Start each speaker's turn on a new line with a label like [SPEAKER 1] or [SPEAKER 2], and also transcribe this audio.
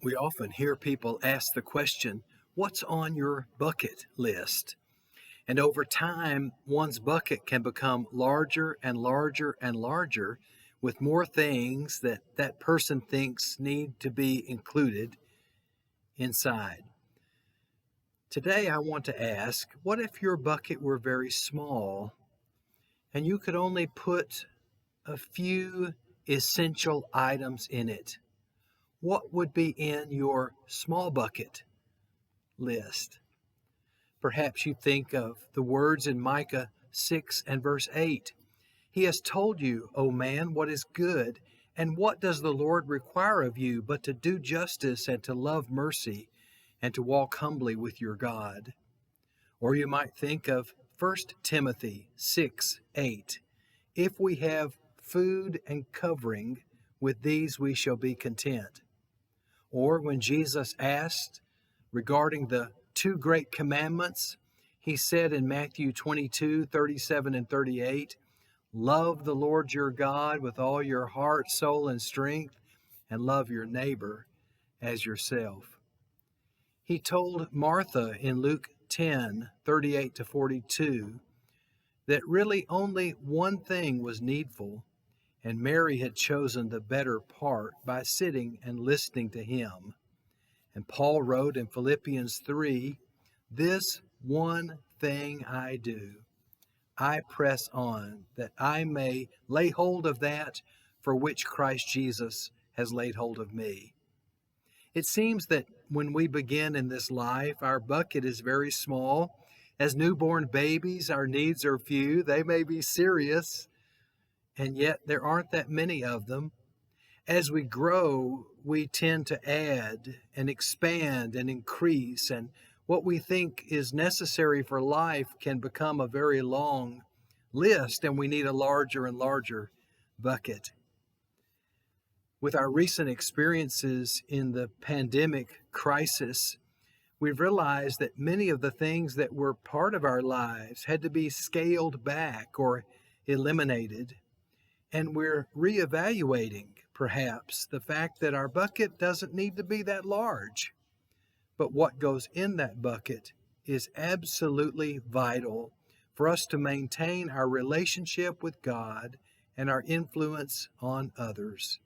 [SPEAKER 1] We often hear people ask the question, what's on your bucket list? And over time, one's bucket can become larger and larger and larger with more things that person thinks need to be included inside. Today, I want to ask, what if your bucket were very small and you could only put a few essential items in it? What would be in your small bucket list? Perhaps you think of the words in Micah 6 and verse 8. He has told you, O man, what is good, and what does the Lord require of you but to do justice and to love mercy and to walk humbly with your God? Or you might think of 1 Timothy 6:8. If we have food and covering, with these we shall be content. Or when Jesus asked regarding the two great commandments, he said in Matthew 22:37 and 38, love the Lord your God with all your heart, soul, and strength, and love your neighbor as yourself. He told Martha in Luke 10:38 to 42 that really only one thing was needful, and Mary had chosen the better part by sitting and listening to him. And Paul wrote in Philippians 3, this one thing I do, I press on, that I may lay hold of that for which Christ Jesus has laid hold of me. It seems that when we begin in this life, our bucket is very small. As newborn babies, our needs are few. They may be serious, and yet there aren't that many of them. As we grow, we tend to add and expand and increase, and what we think is necessary for life can become a very long list, and we need a larger and larger bucket. With our recent experiences in the pandemic crisis, we've realized that many of the things that were part of our lives had to be scaled back or eliminated. And we're reevaluating, perhaps, the fact that our bucket doesn't need to be that large. But what goes in that bucket is absolutely vital for us to maintain our relationship with God and our influence on others.